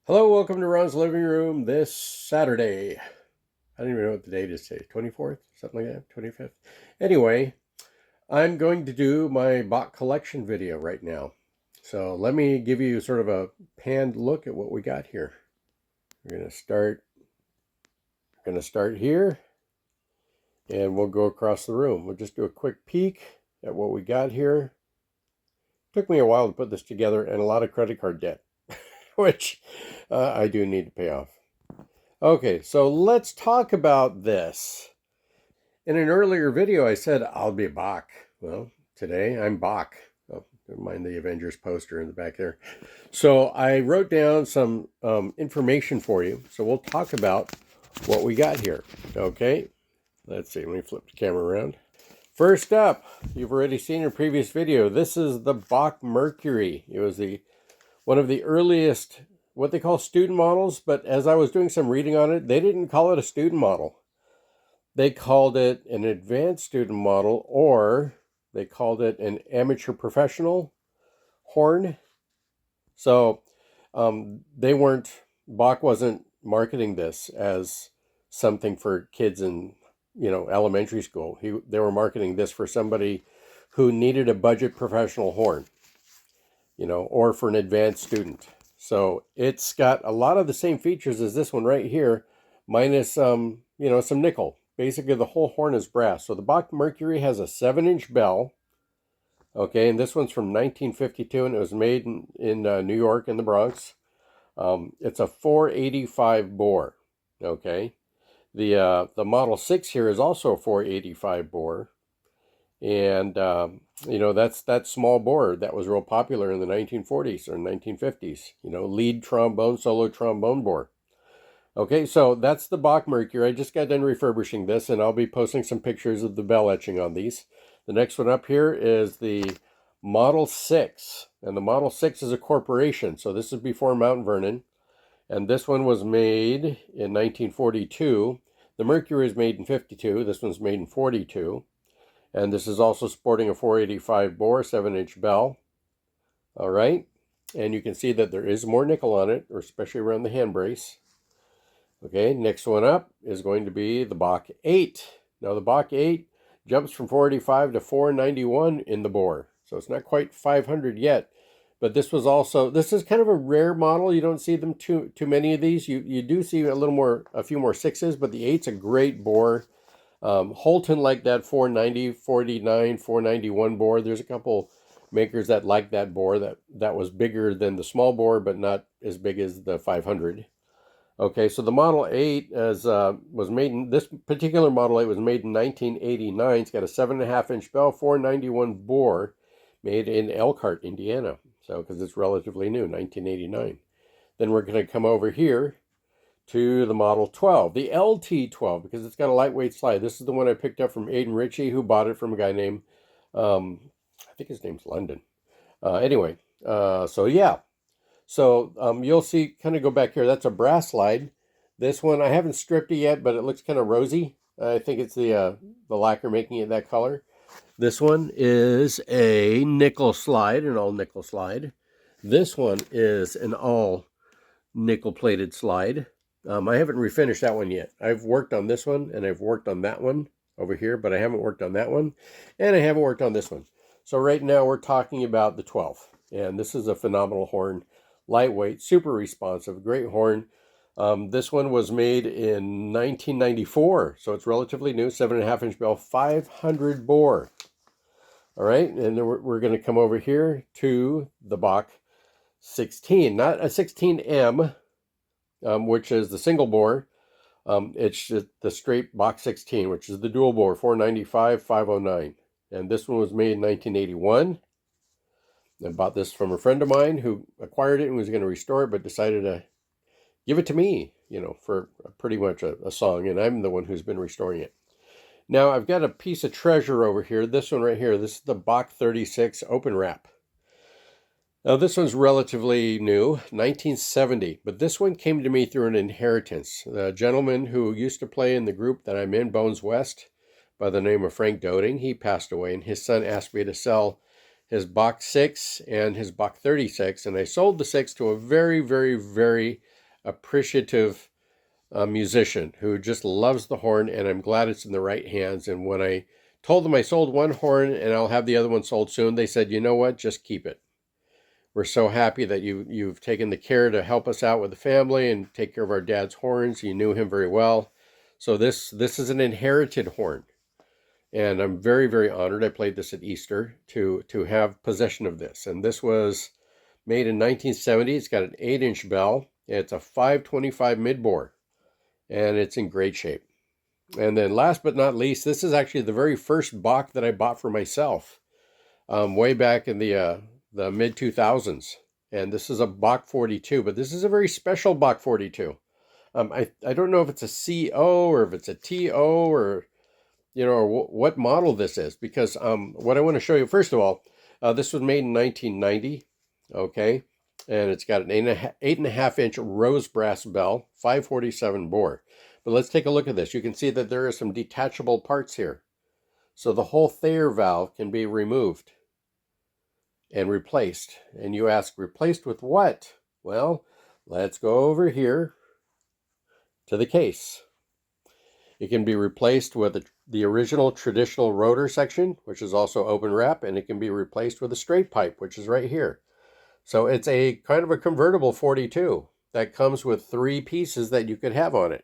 Hello, welcome to Ron's Living Room this Saturday. I don't even know what the date is today, 24th, something like that, 25th. Anyway, I'm going to do my Bach collection video right now. So let me give you sort of a panned look at what we got here. We're going to start here, and we'll go across the room. We'll just do a quick peek at what we got here. Took me a while to put this together and a lot of credit card debt, which I do need to pay off. Okay, so let's talk about this. In an earlier video, I said I'll be Bach. Well, today I'm Bach. Oh, never mind the Avengers poster in the back there. So I wrote down some information for you. So we'll talk about what we got here. Okay, let's see. Let me flip the camera around. First up, you've already seen in a previous video, this is the Bach Mercury. It was one of the earliest, what they call student models, but as I was doing some reading on it, they didn't call it a student model. They called it an advanced student model, or they called it an amateur professional horn. So Bach wasn't marketing this as something for kids in, elementary school. They were marketing this for somebody who needed a budget professional horn, or for an advanced student. So it's got a lot of the same features as this one right here, minus some nickel. Basically, the whole horn is brass. So the Bach Mercury has a 7-inch bell. Okay, and this one's from 1952, and it was made in New York, in the Bronx. It's a 485 bore. Okay, the Model 6 here is also a 485 bore. And, that's that small bore that was real popular in the 1940s or 1950s, lead trombone, solo trombone bore. Okay, so that's the Bach Mercury. I just got done refurbishing this, and I'll be posting some pictures of the bell etching on these. The next one up here is the Model 6, and the Model 6 is a corporation, so this is before Mount Vernon, and this one was made in 1942. The Mercury is made in 52. This one's made in 42. And this is also sporting a 485 bore, 7-inch bell. All right. And you can see that there is more nickel on it, or especially around the hand brace. Okay, next one up is going to be the Bach 8. Now the Bach 8 jumps from 485 to 491 in the bore. So it's not quite 500 yet. But this is kind of a rare model. You don't see them too many of these. You do see a few more 6s, but the 8's a great bore. Holton like that 490, 49, 491 bore. There's a couple makers that like that bore that was bigger than the small bore, but not as big as the 500. Okay, so the Model 8 was made in, this particular Model 8 was made in 1989. It's got a 7.5-inch bell, 491 bore, made in Elkhart, Indiana. So, because it's relatively new, 1989. Then we're going to come over here to the Model 12, the LT12, because it's got a lightweight slide. This is the one I picked up from Aiden Ritchie, who bought it from a guy named, I think his name's London. Anyway, so yeah. So you'll see, kind of go back here, that's a brass slide. This one, I haven't stripped it yet, but it looks kind of rosy. I think it's the lacquer making it that color. This one is a nickel slide, an all nickel slide. This one is an all nickel plated slide. I haven't refinished that one yet. I've worked on this one, and I've worked on that one over here, but I haven't worked on that one, and I haven't worked on this one. So right now we're talking about the 12, and this is a phenomenal horn. Lightweight, super responsive, great horn. This one was made in 1994, so it's relatively new, 7.5-inch bell, 500 bore. All right, and then we're going to come over here to the Bach 16, not a 16M, which is the single bore. It's just the straight Bach 16, which is the dual bore, 495, 509. And this one was made in 1981. I bought this from a friend of mine who acquired it and was going to restore it, but decided to give it to me, for pretty much a song, and I'm the one who's been restoring it. Now, I've got a piece of treasure over here. This one right here, this is the Bach 36 Open Wrap. Now, this one's relatively new, 1970, but this one came to me through an inheritance. The gentleman who used to play in the group that I'm in, Bones West, by the name of Frank Doting, he passed away, and his son asked me to sell his Bach 6 and his Bach 36, and I sold the 6 to a very, very, very appreciative musician who just loves the horn, and I'm glad it's in the right hands. And when I told them I sold one horn and I'll have the other one sold soon, they said, you know what, just keep it. We're so happy that you've taken the care to help us out with the family and take care of our dad's horns. You knew him very well. So this is an inherited horn. And I'm very, very honored. I played this at Easter to have possession of this. And this was made in 1970. It's got an 8-inch bell. It's a 525 mid-bore. And it's in great shape. And then last but not least, this is actually the very first Bach that I bought for myself way back in the mid-2000s. And this is a Bach 42, but this is a very special Bach 42. I don't know if it's a CO or if it's a TO or, or what model this is, because what I want to show you, first of all, this was made in 1990, okay? And it's got an 8.5-inch rose brass bell, 547 bore. But let's take a look at this. You can see that there are some detachable parts here. So the whole thayer valve can be removed and replaced. And you ask, replaced with what? Well, let's go over here to the case. It can be replaced with the original traditional rotor section, which is also open wrap, and it can be replaced with a straight pipe, which is right here. So it's a kind of a convertible 42 that comes with 3 pieces that you could have on it.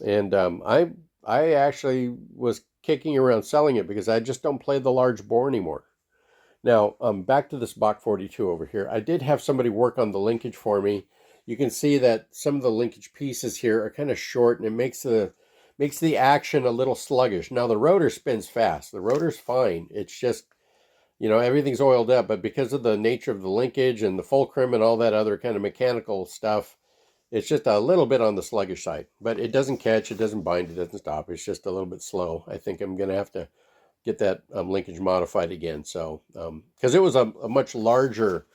And I actually was kicking around selling it because I just don't play the large bore anymore. Now, back to this Bach 42 over here. I did have somebody work on the linkage for me. You can see that some of the linkage pieces here are kind of short, and it makes the action a little sluggish. Now, the rotor spins fast. The rotor's fine. It's just, everything's oiled up, but because of the nature of the linkage and the fulcrum and all that other kind of mechanical stuff, it's just a little bit on the sluggish side. But it doesn't catch, it doesn't bind, it doesn't stop. It's just a little bit slow. I think I'm going to have to get that linkage modified again. So, because it was a much larger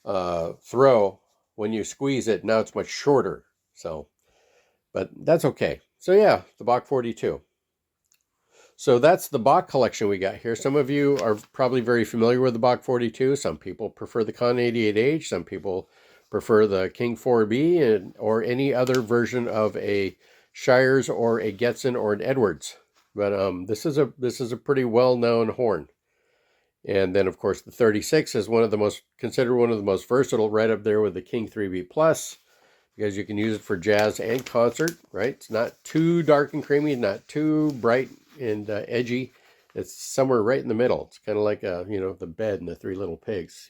throw when you squeeze it. Now it's much shorter. So, but that's okay. So yeah, the Bach 42. So that's the Bach collection we got here. Some of you are probably very familiar with the Bach 42. Some people prefer the Con 88H. Some people prefer the King 4B or any other version of a Shires or a Getzen or an Edwards. But this is a pretty well-known horn. And then, of course, the 36 is considered one of the most versatile, right up there with the King 3B Plus, because you can use it for jazz and concert, right? It's not too dark and creamy, not too bright and edgy. It's somewhere right in the middle. It's kind of like the bed and the 3 little pigs,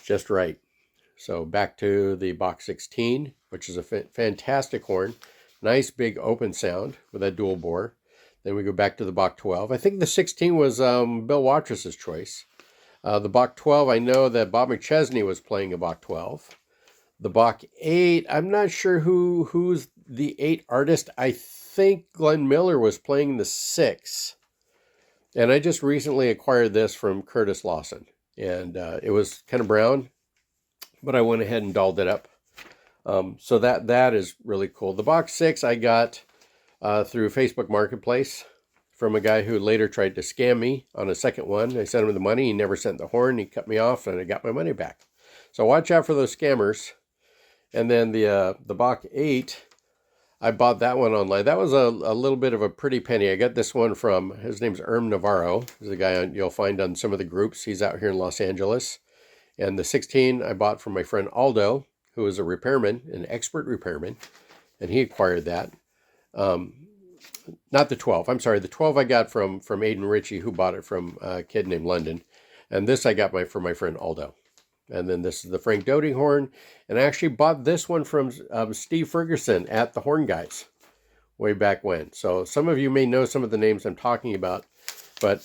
just right. So back to the Bach 16, which is a fantastic horn. Nice big open sound with that dual bore. Then we go back to the Bach 12. I think the 16 was Bill Watrous' choice. The Bach 12, I know that Bob McChesney was playing a Bach 12. The Bach 8, I'm not sure who's the 8 artist. I think Glenn Miller was playing the 6. And I just recently acquired this from Curtis Lawson. And it was kind of brown, but I went ahead and dolled it up. So that is really cool. The Bach 6 I got through Facebook Marketplace from a guy who later tried to scam me on a second one. I sent him the money. He never sent the horn. He cut me off, and I got my money back. So watch out for those scammers. And then the Bach 8, I bought that one online. That was a little bit of a pretty penny. I got this one from, his name's Erm Navarro. He's a guy you'll find on some of the groups. He's out here in Los Angeles. And the 16 I bought from my friend Aldo, who is a repairman, an expert repairman, and he acquired that. Not the 12. I'm sorry. The 12 I got from Aiden Ritchie, who bought it from a kid named London. And this I got from my friend Aldo. And then this is the Frank Doty horn. And I actually bought this one from Steve Ferguson at the Horn Guys way back when. So some of you may know some of the names I'm talking about, but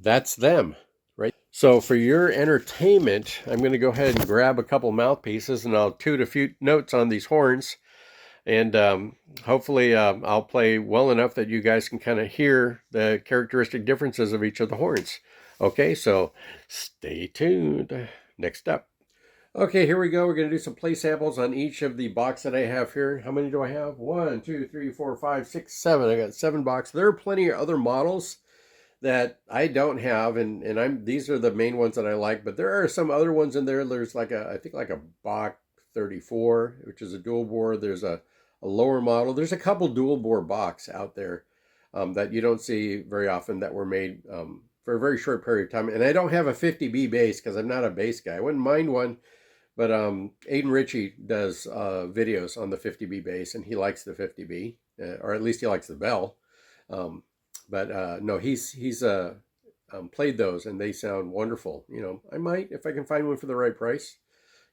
that's them, right? So for your entertainment, I'm going to go ahead and grab a couple mouthpieces and I'll toot a few notes on these horns. And hopefully I'll play well enough that you guys can kind of hear the characteristic differences of each of the horns. Okay, so stay tuned. Next up. Okay, here we go. We're going to do some play samples on each of the Bachs that I have here. How many do I have? 1, 2, 3, 4, 5, 6, 7. I got 7 Bachs. There are plenty of other models that I don't have, and these are the main ones that I like, but there are some other ones in there. There's I think like a Bach LT12 which is a dual bore. There's a lower model. There's a couple dual bore Bachs out there that you don't see very often that were made for a very short period of time. And I don't have a 50B bass because I'm not a bass guy. I wouldn't mind one, but Aiden Ritchie does videos on the 50B bass, and he likes the 50B, or at least he likes the Bell. But no, he's played those, and they sound wonderful. You know, I might, if I can find one for the right price,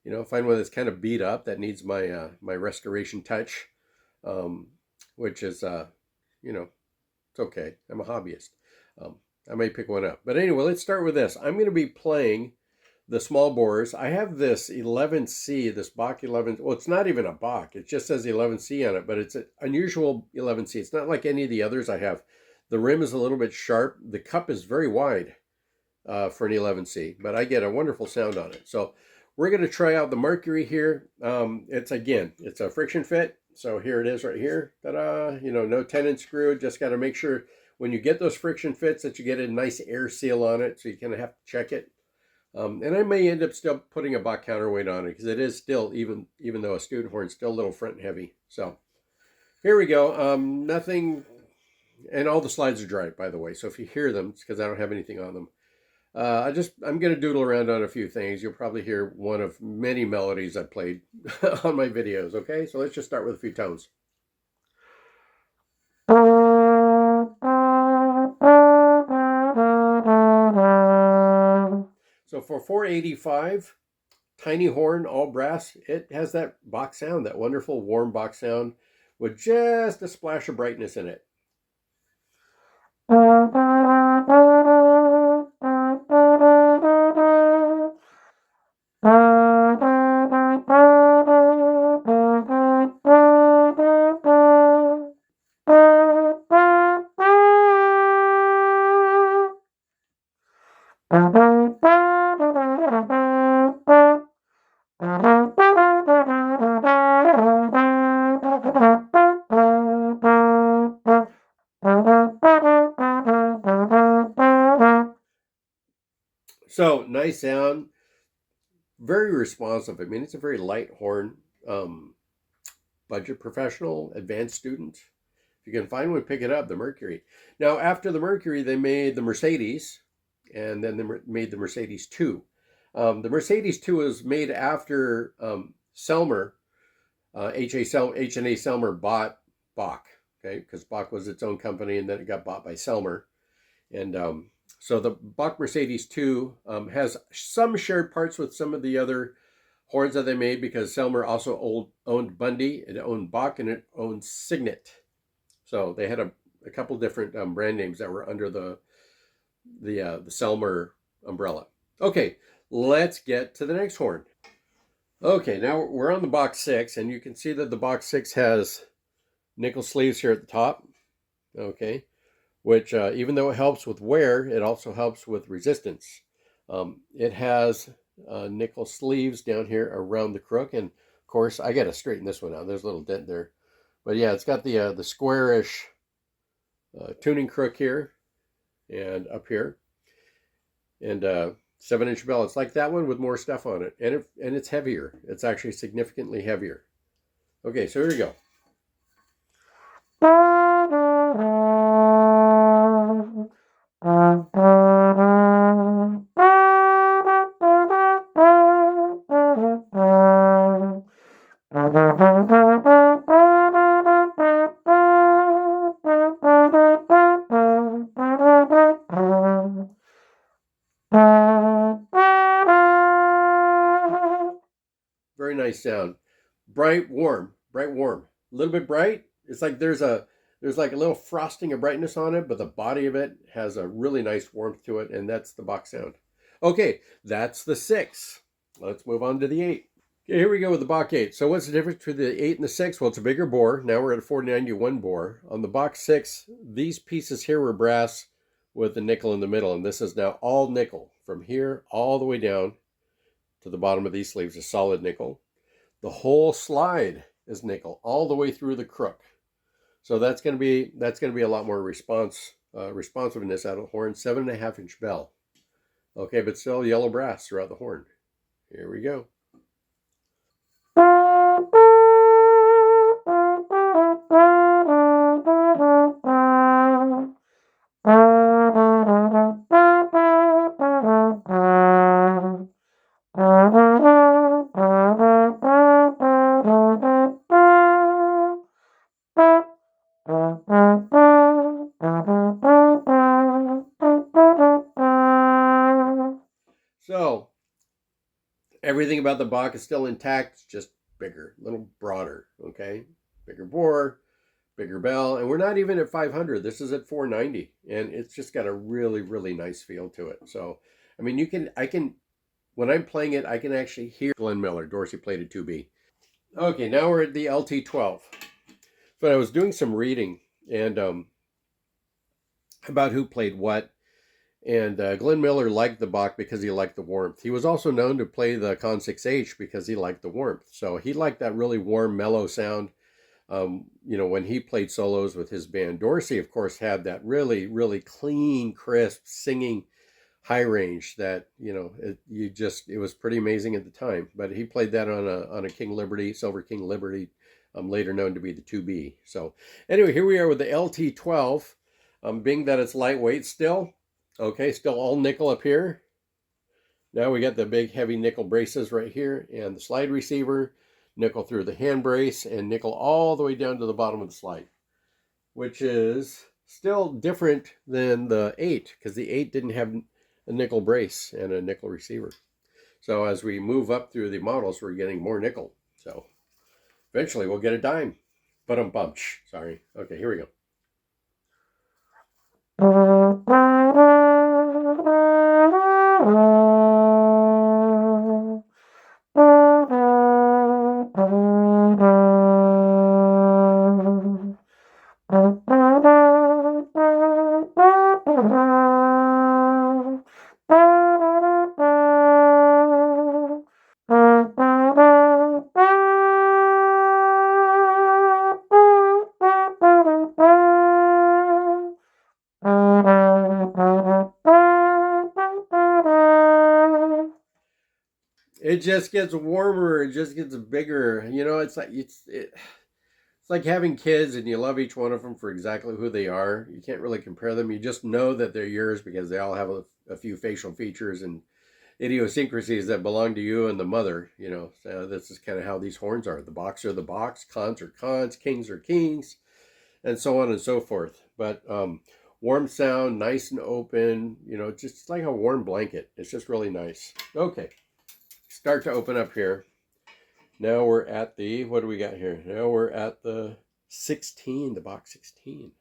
you know, find one that's kind of beat up that needs my my restoration touch, which is you know, it's okay. I'm a hobbyist. I may pick one up. But anyway, let's start with this. I'm going to be playing the small bores. I have this 11C, this Bach 11. Well, it's not even a Bach. It just says 11C on it, but it's an unusual 11C. It's not like any of the others I have. The rim is a little bit sharp. The cup is very wide for an 11C, but I get a wonderful sound on it. So we're going to try out the Mercury here. It's a friction fit. So here it is right here. Ta-da! You know, no tenon screw. Just got to make sure when you get those friction fits that you get a nice air seal on it. So you kind of have to check it. And I may end up still putting a Bach counterweight on it because it is still, even though a student horn, still a little front and heavy. So here we go. Nothing, and all the slides are dry, by the way. So if you hear them, it's because I don't have anything on them. I'm going to doodle around on a few things. You'll probably hear one of many melodies I played on my videos. Okay, so let's just start with a few tones. So for 485, tiny horn, all brass, it has that Bach sound, that wonderful warm Bach sound with just a splash of brightness in it. So nice sound, very responsive. I mean, it's a very light horn. Budget professional, advanced student. If you can find one, pick it up, the Mercury. Now, after the Mercury, they made the Mercedes, and then they made the Mercedes 2. The Mercedes 2 was made after Selmer, H&A Selmer bought Bach, okay, because Bach was its own company, and then it got bought by Selmer. And so the Bach Mercedes 2 has some shared parts with some of the other horns that they made, because Selmer also owned Bundy, it owned Bach, and it owned Signet. So they had a couple different brand names that were under the Selmer umbrella. Okay, let's get to the next horn. Okay, now we're on the Bach 6, and you can see that the Bach 6 has nickel sleeves here at the top. Okay, which even though it helps with wear, it also helps with resistance. It has nickel sleeves down here around the crook, and of course I got to straighten this one out. There's a little dent there, but yeah, it's got the squarish tuning crook here and up here, and 7-inch bell. It's like that one with more stuff on it, and it's heavier. It's actually significantly heavier. Okay, so here we go. Very nice sound. Bright, warm, bright, warm. A little bit bright. It's like there's like a little frosting of brightness on it, but the body of it has a really nice warmth to it, and that's the Bach sound. Okay, that's the 6. Let's move on to the 8. Okay, here we go with the Bach 8. So what's the difference between the 8 and the 6? Well, it's a bigger bore. Now we're at a 491 bore. On the Bach 6, these pieces here were brass with the nickel in the middle, and this is now all nickel. From here all the way down to the bottom of these sleeves is solid nickel. The whole slide is nickel all the way through the crook. So that's going to be a lot more responsiveness out of the horn. 7.5-inch bell. Okay, but still yellow brass throughout the horn. Here we go. Everything about the Bach is still intact, it's just bigger, a little broader, okay? Bigger bore, bigger bell, and we're not even at 500. This is at 490, and it's just got a really, really nice feel to it. So, I mean, when I'm playing it, I can actually hear Glenn Miller, Dorsey plated 2B. Okay, now we're at the LT12. But I was doing some reading and about who played what. And Glenn Miller liked the Bach because he liked the warmth. He was also known to play the Con 6H because he liked the warmth. So he liked that really warm, mellow sound. When he played solos with his band. Dorsey, of course, had that really, really clean, crisp singing high range that, it was pretty amazing at the time. But he played that on a King Liberty, Silver King Liberty, later known to be the 2B. So anyway, here we are with the LT12, being that it's lightweight still. Okay, still all nickel up here. Now we got the big heavy nickel braces right here and the slide receiver, nickel through the hand brace, and nickel all the way down to the bottom of the slide, which is still different than the 8 because the 8 didn't have a nickel brace and a nickel receiver. So as we move up through the models, we're getting more nickel. So eventually we'll get a dime. But sorry. Okay, here we go. It just gets warmer. It just gets bigger. It's like having kids and you love each one of them for exactly who they are. You can't really compare them. You just know that they're yours because they all have a few facial features and idiosyncrasies that belong to you and the mother. So this is kind of how these horns are. The Bachs are the Bachs, cons are cons, kings are kings, and so on and so forth. But warm sound, nice and open. Just like a warm blanket. It's just really nice. Okay. Start to open up here. Now we're at what do we got here? Now we're at the 16, the Bach 16.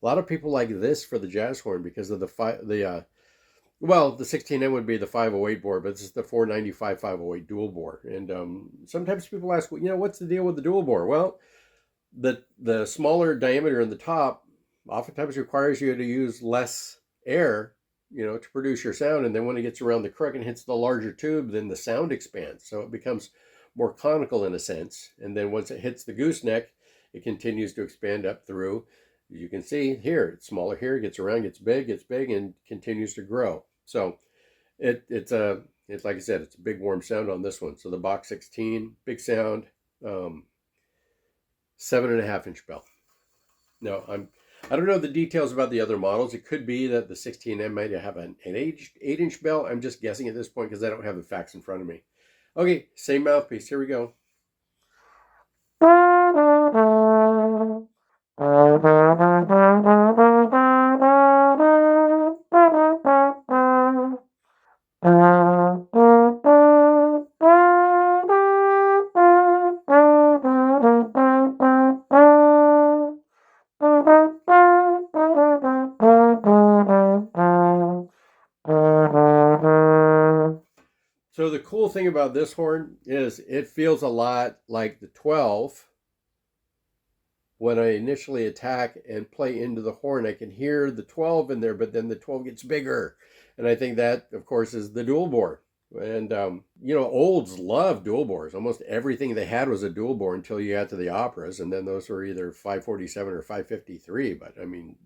A lot of people like this for the jazz horn because of the 16M would be the 508 bore, but this is the 495 508 dual bore. And sometimes people ask, what's the deal with the dual bore? Well, the smaller diameter in the top oftentimes requires you to use less air to produce your sound. And then when it gets around the crook and hits the larger tube, then the sound expands. So it becomes more conical in a sense. And then once it hits the gooseneck, it continues to expand up through. You can see here, it's smaller here, it gets around, gets big, and continues to grow. So it's like I said, it's a big warm sound on this one. So the Bach 16, big sound, 7.5 inch bell. No, I don't know the details about the other models. It could be that the 16M might have an 8-inch bell. I'm just guessing at this point because I don't have the facts in front of me. Okay, same mouthpiece. Here we go. So the cool thing about this horn is it feels a lot like the 12. When I initially attack and play into the horn, I can hear the 12 in there, but then the 12 gets bigger. And I think that, of course, is the dual bore. And, olds love dual bores. Almost everything they had was a dual bore until you got to the operas. And then those were either 547 or 553. But,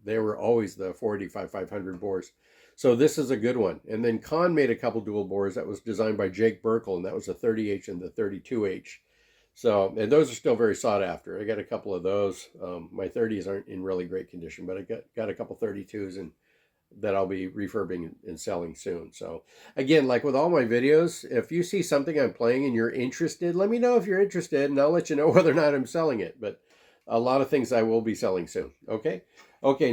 they were always the 485, 500 bores. So this is a good one. And then Kahn made a couple dual bores that was designed by Jake Burkle, and that was the 30H and the 32H. So, and those are still very sought after. I got a couple of those. My 30s aren't in really great condition, but I got a couple 32s and that I'll be refurbing and selling soon. So again, like with all my videos, if you see something I'm playing and you're interested, let me know if you're interested and I'll let you know whether or not I'm selling it. But a lot of things I will be selling soon. Okay,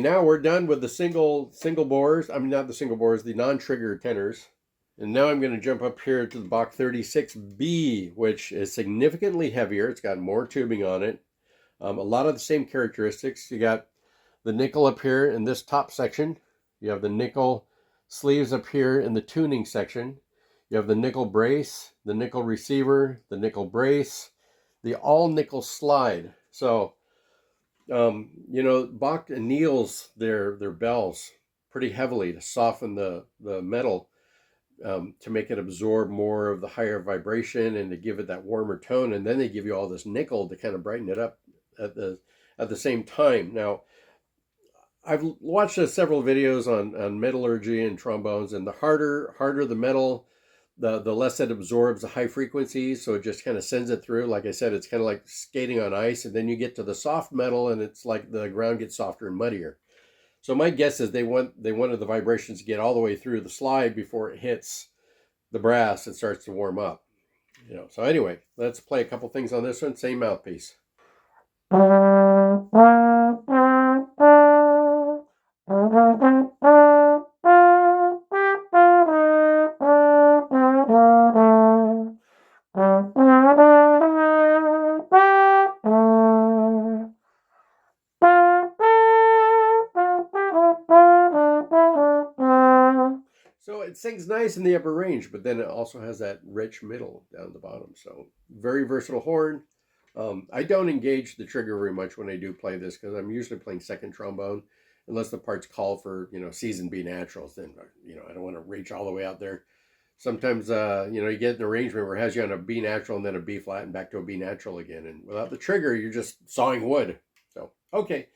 now we're done with the single bores. Not the single bores, the non-trigger tenors. And now I'm going to jump up here to the Bach 36B, which is significantly heavier. It's got more tubing on it. A lot of the same characteristics. You got the nickel up here in this top section. You have the nickel sleeves up here in the tuning section. You have the nickel brace, the nickel receiver, the nickel brace, the all nickel slide. So, Bach anneals their bells pretty heavily to soften the metal, to make it absorb more of the higher vibration and to give it that warmer tone. And then they give you all this nickel to kind of brighten it up at the same time. Now, I've watched several videos on metallurgy and trombones, and the harder the metal, the less it absorbs the high frequencies, so it just kind of sends it through. Like I said, it's kind of like skating on ice, and then you get to the soft metal, and it's like the ground gets softer and muddier. So my guess is they wanted the vibrations to get all the way through the slide before it hits the brass and starts to warm up. So anyway, let's play a couple things on this one. Same mouthpiece. So it sings nice in the upper range, but then it also has that rich middle down the bottom. So very versatile horn. I don't engage the trigger very much when I do play this because I'm usually playing second trombone, unless the parts call for seasoned B naturals. Then I don't want to reach all the way out there. Sometimes you get an arrangement where it has you on a B natural and then a B flat and back to a B natural again, and without the trigger, you're just sawing wood. So okay,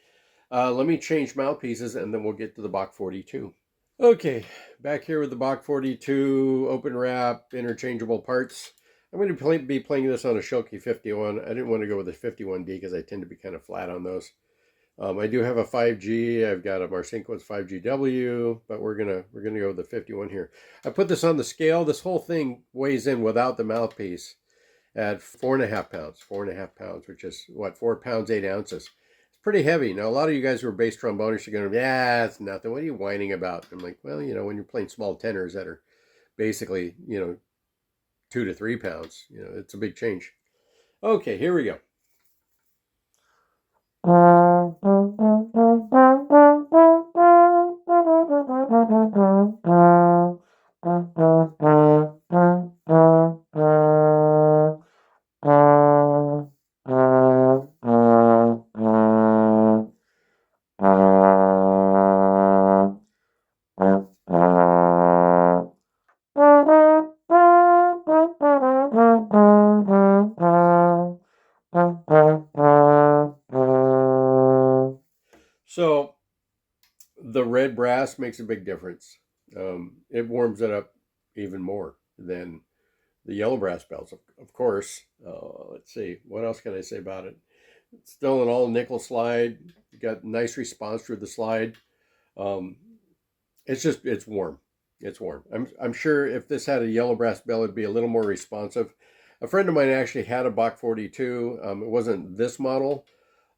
let me change mouthpieces and then we'll get to the Bach 42. Okay, back here with the Bach 42 open wrap interchangeable parts. I'm going to be playing this on a Schilke 51. I didn't want to go with a 51D because I tend to be kind of flat on those. I do have a 5G. I've got a Marcinko's 5GW, but we're gonna go with the 51 here. I put this on the scale. This whole thing weighs in without the mouthpiece at 4.5 pounds. 4.5 pounds, which is what, 4 pounds 8 ounces. Pretty heavy. Now, a lot of you guys who are bass trombonists are going to be, it's nothing. What are you whining about? I'm like, well, when you're playing small tenors that are basically, 2 to 3 pounds, it's a big change. Okay, here we go. So the red brass makes a big difference. It warms it up even more than the yellow brass bells, of course. Let's see, what else can I say about it? It's still an all nickel slide. You got nice response through the slide. It's warm. It's warm. I'm sure if this had a yellow brass bell, it'd be a little more responsive. A friend of mine actually had a Bach 42. It wasn't this model,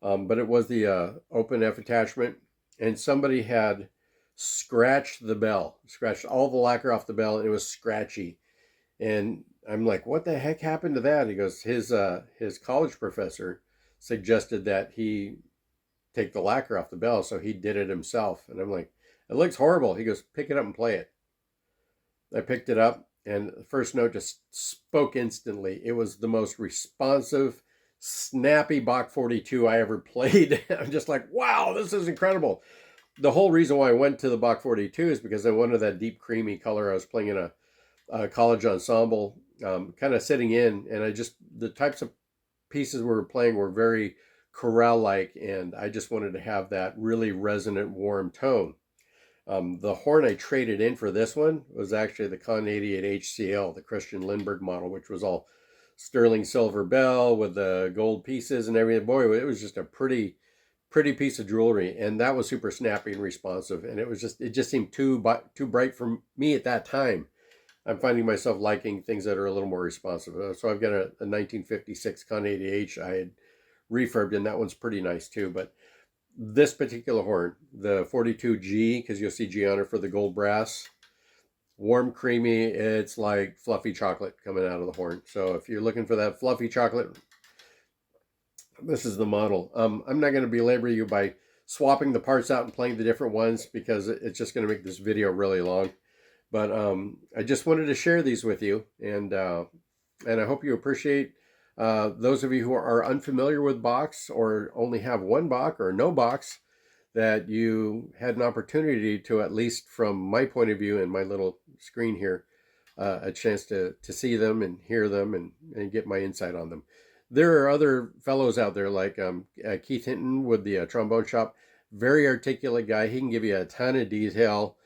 but it was the open F attachment, and somebody had scratched the bell, scratched all the lacquer off the bell, and it was scratchy. And I'm like, what the heck happened to that? He goes, his college professor suggested that he take the lacquer off the bell, so he did it himself. And I'm like, it looks horrible. He goes, pick it up and play it. I picked it up, and the first note just spoke instantly. It was the most responsive, snappy Bach 42 I ever played. I'm just like, wow, this is incredible. The whole reason why I went to the Bach 42 is because I wanted that deep creamy color. I was playing in a college ensemble, kind of sitting in, and the types of pieces we were playing were very chorale-like, and I just wanted to have that really resonant, warm tone. The horn I traded in for this one was actually the Con 88 HCL, the Christian Lindbergh model, which was all sterling silver bell with the gold pieces and everything. Boy, it was just a pretty piece of jewelry, and that was super snappy and responsive, and it just seemed too bright for me at that time. I'm finding myself liking things that are a little more responsive. So I've got a 1956 Con 80H I had refurbed, and that one's pretty nice too. But this particular horn, the 42G, because you'll see G on it for the gold brass, warm, creamy. It's like fluffy chocolate coming out of the horn. So if you're looking for that fluffy chocolate, this is the model. I'm not going to belabor you by swapping the parts out and playing the different ones because it's just going to make this video really long. But I just wanted to share these with you, and I hope you appreciate those of you who are unfamiliar with Bachs or only have one Bach or no Bachs, that you had an opportunity to, at least from my point of view and my little screen here, a chance to see them and hear them and get my insight on them. There are other fellows out there like Keith Hinton with the trombone shop. Very articulate guy. He can give you a ton of detail,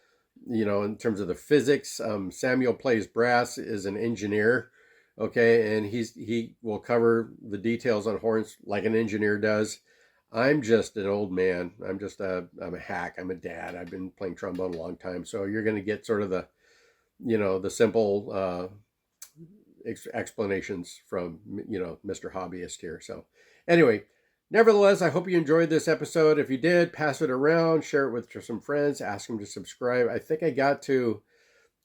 in terms of the physics. Samuel plays brass, is an engineer, okay, and he will cover the details on horns like an engineer does. I'm just an old man. I'm a hack. I'm a dad. I've been playing trombone a long time, so you're going to get sort of the simple explanations from Mr. Hobbyist here. So anyway, nevertheless, I hope you enjoyed this episode. If you did, pass it around, share it with some friends, ask them to subscribe. I think I got to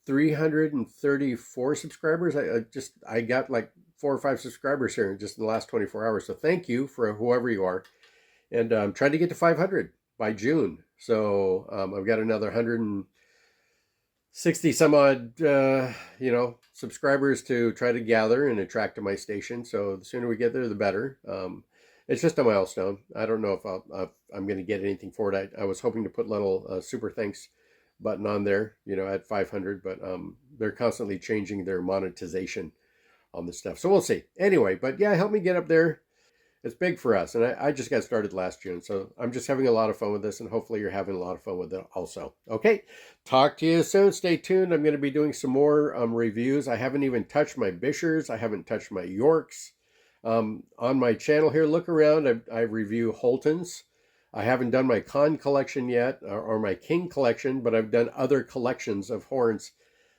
334 subscribers. I got like 4 or 5 subscribers here just in the last 24 hours. So thank you for whoever you are. And I'm trying to get to 500 by June. So I've got another 160 some odd, subscribers to try to gather and attract to my station. So the sooner we get there, the better. It's just a milestone. I don't know if I'm going to get anything for it. I was hoping to put little super thanks button on there, at 500, but they're constantly changing their monetization on this stuff. So we'll see. Anyway, but yeah, help me get up there. It's big for us, and I just got started last June, so I'm just having a lot of fun with this, and hopefully you're having a lot of fun with it also. Okay, talk to you soon. Stay tuned. I'm going to be doing some more reviews. I haven't even touched my Bishers. I haven't touched my Yorks. On my channel here, look around. I review Holtons. I haven't done my Con collection yet, or my King collection, but I've done other collections of horns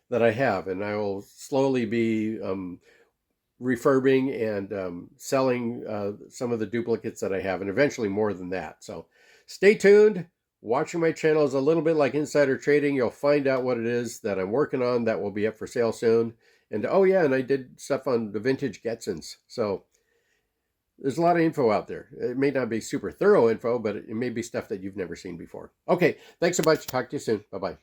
that I have, and I will slowly be refurbing and selling some of the duplicates that I have, and eventually more than that. So stay tuned. Watching my channel is a little bit like insider trading. You'll find out what it is that I'm working on that will be up for sale soon. And oh yeah, and I did stuff on the vintage Getsons. So there's a lot of info out there. It may not be super thorough info, but it may be stuff that you've never seen before. Okay, thanks a bunch. Talk to you soon. Bye-bye.